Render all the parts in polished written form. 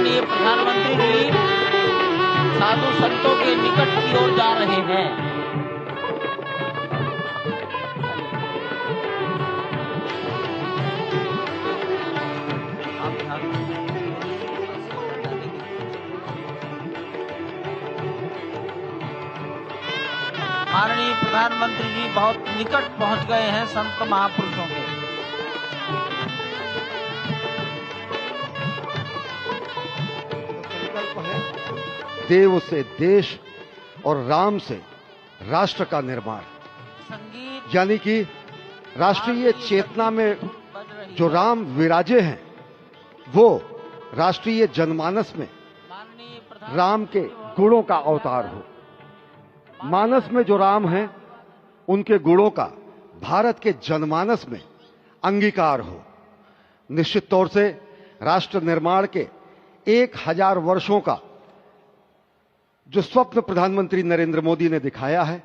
माननीय प्रधानमंत्री जी साधु संतों के निकट की ओर जा रहे हैं। माननीय प्रधानमंत्री जी बहुत निकट पहुंच गए हैं संत महापुरुषों के। देव से देश और राम से राष्ट्र का निर्माण, यानी कि राष्ट्रीय चेतना में जो राम विराजे हैं वो राष्ट्रीय जनमानस में राम के गुणों का अवतार हो। मानस में जो राम हैं उनके गुणों का भारत के जनमानस में अंगीकार हो। निश्चित तौर से राष्ट्र निर्माण के 1000 वर्षों का जो स्वप्न प्रधानमंत्री नरेंद्र मोदी ने दिखाया है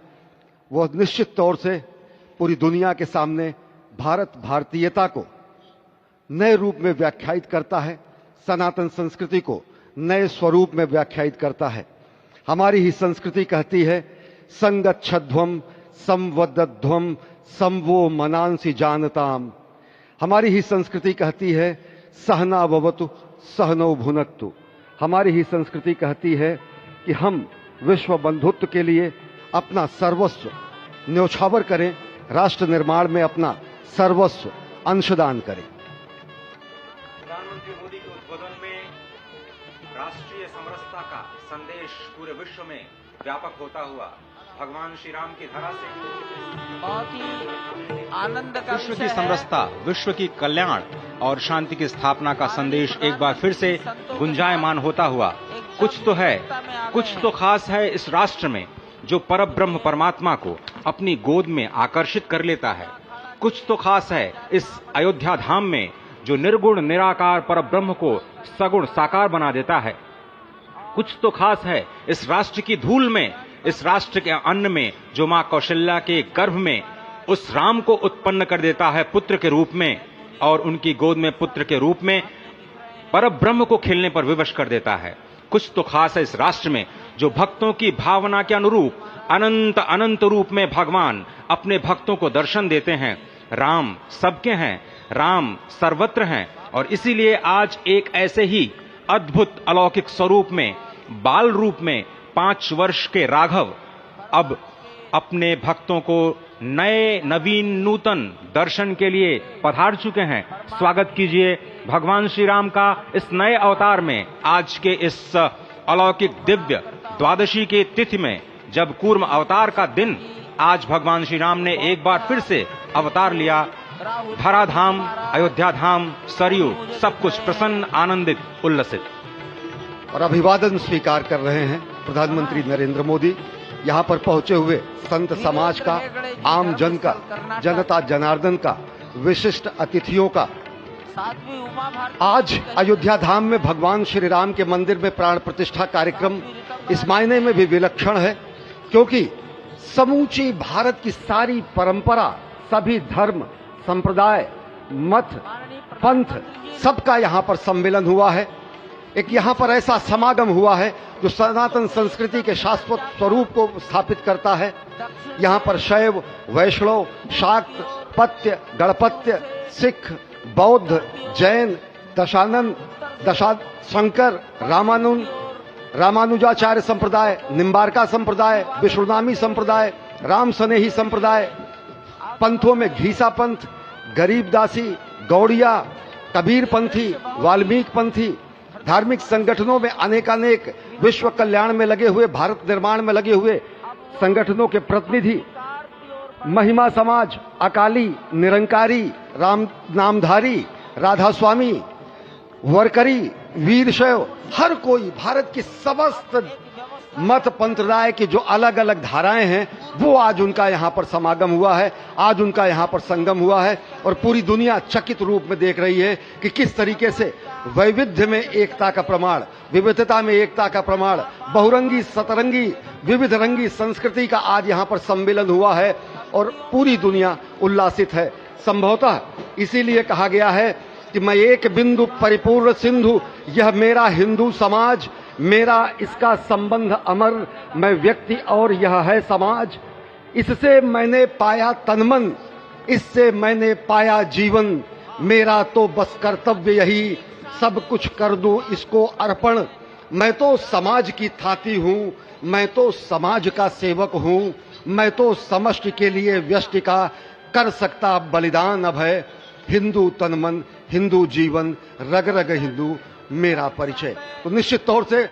वह निश्चित तौर से पूरी दुनिया के सामने भारत भारतीयता को नए रूप में व्याख्यायित करता है, सनातन संस्कृति को नए स्वरूप में व्याख्यायित करता है। हमारी ही संस्कृति कहती है संगच्छध्वम संवदध्वम संवो मनांसि जानताम। हमारी ही संस्कृति कहती है सहना भवतु सहनौ भुनक्तु। हमारी ही संस्कृति कहती है कि हम विश्व बंधुत्व के लिए अपना सर्वस्व न्यौछावर करें, राष्ट्र निर्माण में अपना सर्वस्व अंशदान करें। प्रधानमंत्री मोदी के उद्बोधन में राष्ट्रीय समरसता का संदेश पूरे विश्व में व्यापक होता हुआ भगवान श्री राम की धरा से बहुत ही आनंद का विश्व की समरसता, विश्व की कल्याण और शांति की स्थापना का संदेश एक बार फिर से गुंजायमान होता हुआ कुछ तो है, कुछ तो खास है इस राष्ट्र में जो परब्रह्म परमात्मा को अपनी गोद में आकर्षित कर लेता है। कुछ तो खास है इस अयोध्या धाम में जो निर्गुण निराकार परब्रह्म को सगुण साकार बना देता है। कुछ तो खास है इस राष्ट्र की धूल में, इस राष्ट्र के अन्न में जो मां कौशल्या के गर्भ में उस राम को उत्पन्न कर देता है पुत्र के रूप में, और उनकी गोद में पुत्र के रूप में परब्रह्म को खेलने पर विवश कर देता है। कुछ तो खास है इस राष्ट्र में जो भक्तों की भावना के अनुरूप अनंत अनंत रूप में भगवान अपने भक्तों को दर्शन देते हैं। राम सबके हैं, राम सर्वत्र हैं, और इसीलिए आज एक ऐसे ही अद्भुत अलौकिक स्वरूप में, बाल रूप में 5 वर्ष के राघव अब अपने भक्तों को नए नवीन नूतन दर्शन के लिए पधार चुके हैं। स्वागत कीजिए भगवान श्री राम का इस नए अवतार में। आज के इस अलौकिक दिव्य द्वादशी की तिथि में, जब कूर्म अवतार का दिन, आज भगवान श्री राम ने एक बार फिर से अवतार लिया। धरा धाम, अयोध्या धाम, सरयू, सब कुछ प्रसन्न, आनंदित, उल्लसित। और अभिवादन स्वीकार कर रहे हैं प्रधानमंत्री नरेंद्र मोदी। यहाँ पर पहुंचे हुए संत समाज का, आम जन का, जनता जनार्दन का, विशिष्ट अतिथियों का। आज अयोध्या धाम में भगवान श्री राम के मंदिर में प्राण प्रतिष्ठा कार्यक्रम इस मायने में भी विलक्षण है क्योंकि समूची भारत की सारी परंपरा, सभी धर्म, संप्रदाय, मत, पंथ, सबका यहाँ पर सम्मेलन हुआ है। एक यहाँ पर ऐसा समागम हुआ है जो सनातन संस्कृति के शाश्वत स्वरूप को स्थापित करता है। यहाँ पर शैव, वैष्णव, शाक्त, पत्य, गणपत्य, सिख, बौद्ध, जैन, दशानंद, शंकर, रामानुजाचार्य संप्रदाय, निम्बारका संप्रदाय, विष्णुनामी संप्रदाय, राम सनेही संप्रदाय, पंथों में घीसा पंथ, गरीबदासी, गौड़िया, कबीर पंथी, वाल्मीकि पंथी, धार्मिक संगठनों में अनेकानेक विश्व कल्याण में लगे हुए, भारत निर्माण में लगे हुए संगठनों के प्रतिनिधि, महिमा समाज, अकाली, निरंकारी, राम नामधारी, राधा स्वामी, वरकरी, वीरशैव, हर कोई भारत की समस्त मत पंथराय की जो अलग अलग धाराएं हैं वो आज उनका यहाँ पर समागम हुआ है, आज उनका यहाँ पर संगम हुआ है। और पूरी दुनिया चकित रूप में देख रही है कि किस तरीके से वैविध्य में एकता का प्रमाण, विविधता में एकता का प्रमाण, बहुरंगी सतरंगी विविध रंगी संस्कृति का आज यहाँ पर सम्मेलन हुआ है और पूरी दुनिया उल्लासित है। संभवतः इसीलिए कहा गया है कि मैं एक बिंदु परिपूर्ण सिंधु, यह मेरा हिंदू समाज, मेरा इसका संबंध अमर, मैं व्यक्ति और यह है समाज। इससे मैंने पाया तनमन, इससे मैंने पाया जीवन, मेरा तो बस कर्तव्य यही, सब कुछ कर दूं इसको अर्पण। मैं तो समाज की थाती हूं, मैं तो समाज का सेवक हूं, मैं तो समष्टि के लिए व्यष्टि का कर सकता बलिदान अब है। हिंदू तन मन, हिंदू जीवन, रग रग हिंदू मेरा परिचय। तो निश्चित तौर से